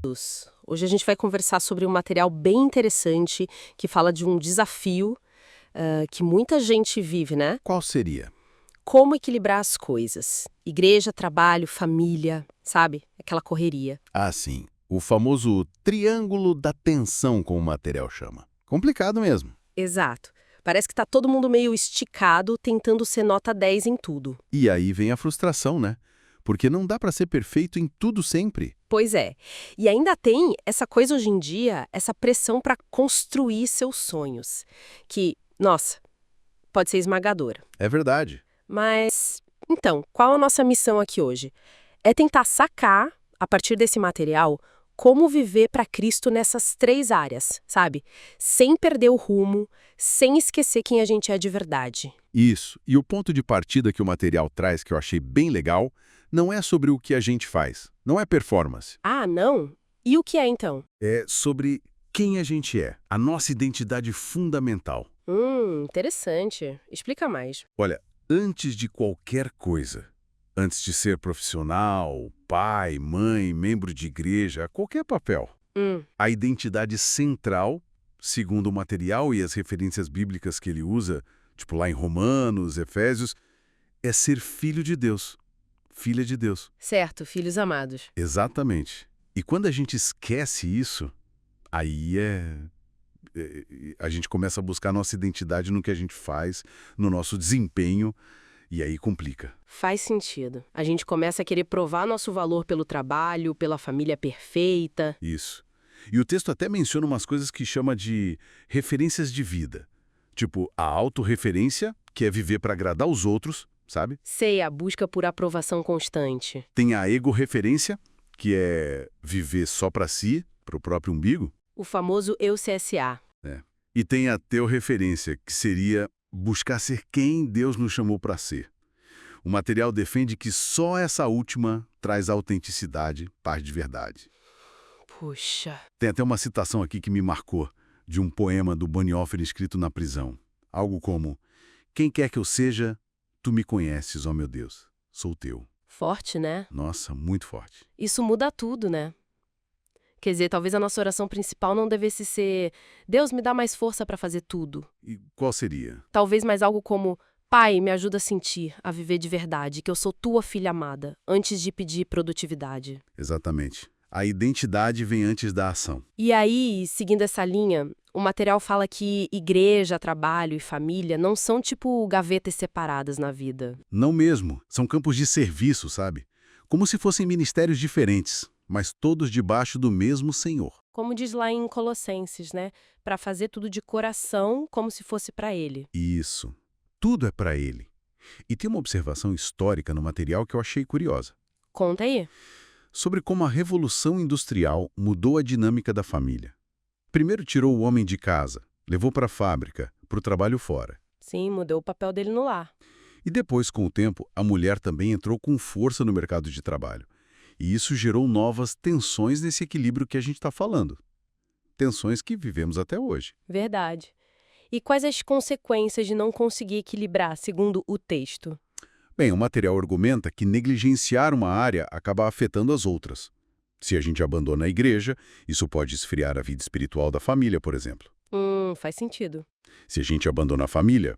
todos! Hoje a gente vai conversar sobre um material bem interessante que fala de um desafio que muita gente vive, né? Qual seria? Como equilibrar as coisas. Igreja, trabalho, família, sabe? Aquela correria. Ah, sim. O famoso triângulo da tensão, como o material chama. Complicado mesmo. Exato. Parece que tá todo mundo meio esticado, tentando ser nota 10 em tudo. E aí vem a frustração, né? Porque não dá pra ser perfeito em tudo sempre. Pois é. E ainda tem essa coisa hoje em dia, essa pressão para construir seus sonhos. Que, nossa, pode ser esmagadora. É verdade. Mas, então, qual a nossa missão aqui hoje? É tentar sacar, a partir desse material, como viver para Cristo nessas 3 áreas, sabe? Sem perder o rumo, sem esquecer quem a gente é de verdade. Isso. E o ponto de partida que o material traz, que eu achei bem legal, não é sobre o que a gente faz. Não é performance. Ah, não? E o que é então? É sobre quem a gente é. A nossa identidade fundamental. Interessante. Explica mais. Olha, antes de qualquer coisa, antes de ser profissional, pai, mãe, membro de igreja, qualquer papel, a identidade central, segundo o material e as referências bíblicas que ele usa, tipo lá em Romanos, Efésios, é ser filho de Deus, filha de Deus. Certo, filhos amados. Exatamente. E quando a gente esquece isso, aí a gente começa a buscar nossa identidade no que a gente faz, no nosso desempenho, e aí complica. Faz sentido. A gente começa a querer provar nosso valor pelo trabalho, pela família perfeita. Isso. E o texto até menciona umas coisas que chama de referências de vida. Tipo, a autorreferência, que é viver para agradar os outros, sabe? Sei, a busca por aprovação constante. Tem a egorreferência, que é viver só para si, para o próprio umbigo. O famoso eu CSA. E tem a teorreferência, que seria buscar ser quem Deus nos chamou para ser. O material defende que só essa última traz autenticidade, paz de verdade. Puxa. Tem até uma citação aqui que me marcou, de um poema do Bonhoeffer escrito na prisão. Algo como: quem quer que eu seja, tu me conheces, ó meu Deus, sou teu. Forte, né? Nossa, muito forte. Isso muda tudo, né? Quer dizer, talvez a nossa oração principal não devesse ser Deus me dá mais força para fazer tudo. E qual seria? Talvez mais algo como Pai, me ajuda a sentir, a viver de verdade, que eu sou tua filha amada, antes de pedir produtividade. Exatamente. A identidade vem antes da ação. E aí, seguindo essa linha, o material fala que igreja, trabalho e família não são tipo gavetas separadas na vida. Não mesmo. São campos de serviço, sabe? Como se fossem ministérios diferentes, mas todos debaixo do mesmo Senhor. Como diz lá em Colossenses, né? Para fazer tudo de coração, como se fosse para Ele. Isso. Tudo é para Ele. E tem uma observação histórica no material que eu achei curiosa. Conta aí. Sobre como a Revolução Industrial mudou a dinâmica da família. Primeiro tirou o homem de casa, levou para a fábrica, para o trabalho fora. Sim, mudou o papel dele no lar. E depois, com o tempo, a mulher também entrou com força no mercado de trabalho. E isso gerou novas tensões nesse equilíbrio que a gente está falando. Tensões que vivemos até hoje. Verdade. E quais as consequências de não conseguir equilibrar, segundo o texto? Bem, o material argumenta que negligenciar uma área acaba afetando as outras. Se a gente abandona a igreja, isso pode esfriar a vida espiritual da família, por exemplo. Faz sentido. Se a gente abandona a família,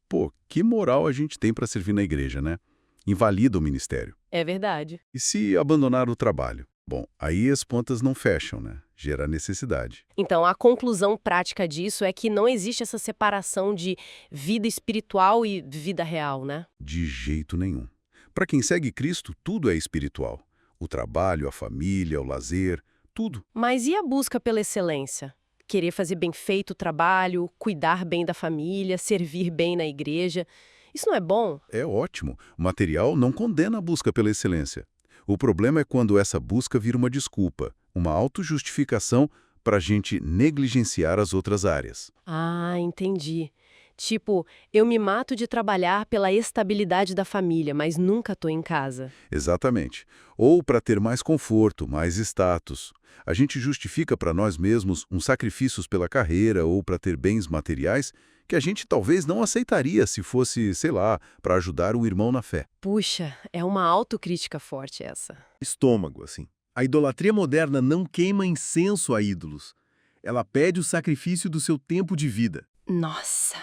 pô, que moral a gente tem para servir na igreja, né? Invalida o ministério. É verdade. E se abandonar o trabalho? Bom, aí as pontas não fecham, né? Gera necessidade. Então, a conclusão prática disso é que não existe essa separação de vida espiritual e vida real, né? De jeito nenhum. Para quem segue Cristo, tudo é espiritual. O trabalho, a família, o lazer, tudo. Mas e a busca pela excelência? Querer fazer bem feito o trabalho, cuidar bem da família, servir bem na igreja. Isso não é bom? É ótimo. O material não condena a busca pela excelência. O problema é quando essa busca vira uma desculpa, uma autojustificação para a gente negligenciar as outras áreas. Ah, entendi. Tipo, eu me mato de trabalhar pela estabilidade da família, mas nunca tô em casa. Exatamente. Ou para ter mais conforto, mais status. A gente justifica para nós mesmos uns sacrifícios pela carreira ou para ter bens materiais que a gente talvez não aceitaria se fosse, sei lá, para ajudar um irmão na fé. Puxa, é uma autocrítica forte essa. Estômago, assim. A idolatria moderna não queima incenso a ídolos. Ela pede o sacrifício do seu tempo de vida. Nossa,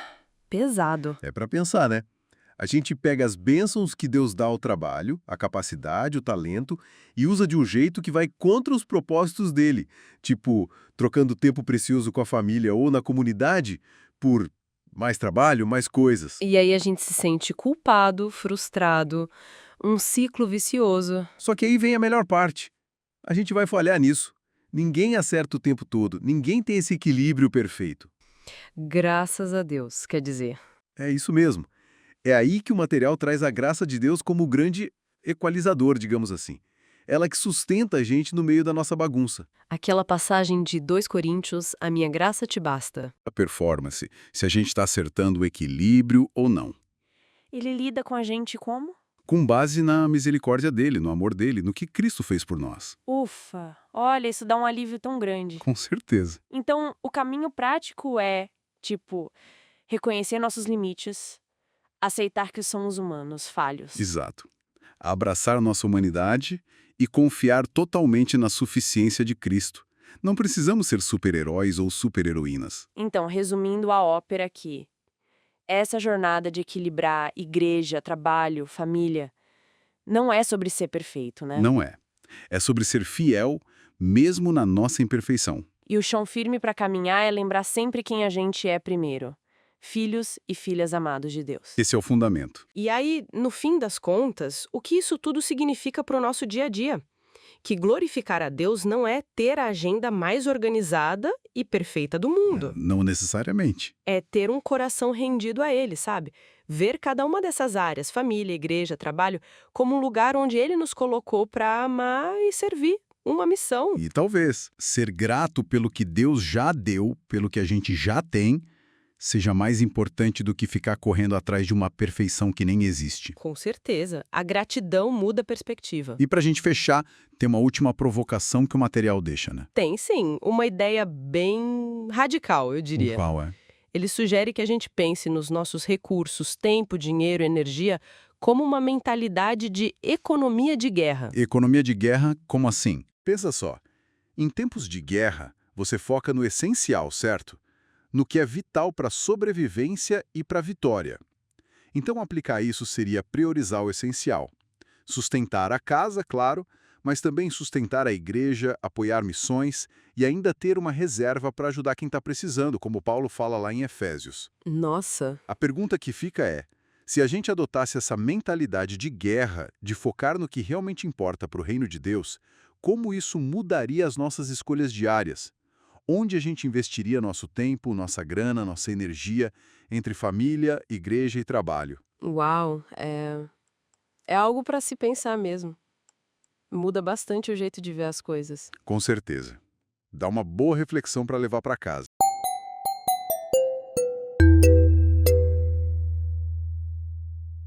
pesado. É para pensar, né? A gente pega as bênçãos que Deus dá ao trabalho, a capacidade, o talento, e usa de um jeito que vai contra os propósitos dele, tipo, trocando tempo precioso com a família ou na comunidade por mais trabalho, mais coisas. E aí a gente se sente culpado, frustrado, um ciclo vicioso. Só que aí vem a melhor parte. A gente vai falhar nisso. Ninguém acerta o tempo todo, ninguém tem esse equilíbrio perfeito. Graças a Deus, quer dizer. É isso mesmo. É aí que o material traz a graça de Deus como o grande equalizador, digamos assim. Ela que sustenta a gente no meio da nossa bagunça. Aquela passagem de 2 Coríntios, a minha graça te basta. A performance, se a gente está acertando o equilíbrio ou não. Ele lida com a gente como? Com base na misericórdia dele, no amor dele, no que Cristo fez por nós. Ufa! Olha, isso dá um alívio tão grande. Com certeza. Então, o caminho prático é, tipo, reconhecer nossos limites, aceitar que somos humanos, falhos. Exato. Abraçar nossa humanidade e confiar totalmente na suficiência de Cristo. Não precisamos ser super-heróis ou super-heroínas. Então, resumindo a ópera aqui, essa jornada de equilibrar igreja, trabalho, família, não é sobre ser perfeito, né? Não é. É sobre ser fiel, mesmo na nossa imperfeição. E o chão firme para caminhar é lembrar sempre quem a gente é primeiro. Filhos e filhas amados de Deus. Esse é o fundamento. E aí, no fim das contas, o que isso tudo significa para o nosso dia a dia? Que glorificar a Deus não é ter a agenda mais organizada e perfeita do mundo. Não necessariamente. É ter um coração rendido a Ele, sabe? Ver cada uma dessas áreas, família, igreja, trabalho, como um lugar onde Ele nos colocou para amar e servir. Uma missão. E talvez ser grato pelo que Deus já deu, pelo que a gente já tem, seja mais importante do que ficar correndo atrás de uma perfeição que nem existe. Com certeza. A gratidão muda a perspectiva. E pra gente fechar, tem uma última provocação que o material deixa, né? Tem, sim, uma ideia bem radical, eu diria. Qual é? Ele sugere que a gente pense nos nossos recursos, tempo, dinheiro, energia, como uma mentalidade de economia de guerra. Economia de guerra, como assim? Pensa só. Em tempos de guerra, você foca no essencial, certo? No que é vital para a sobrevivência e para a vitória. Então, aplicar isso seria priorizar o essencial. Sustentar a casa, claro, mas também sustentar a igreja, apoiar missões e ainda ter uma reserva para ajudar quem está precisando, como Paulo fala lá em Efésios. Nossa, A pergunta que fica é, se a gente adotasse essa mentalidade de guerra, de focar no que realmente importa para o reino de Deus, como isso mudaria as nossas escolhas diárias? Onde a gente investiria nosso tempo, nossa grana, nossa energia, entre família, igreja e trabalho? uau, é algo para se pensar mesmo. Muda bastante o jeito de ver as coisas. Com certeza. Dá uma boa reflexão para levar para casa.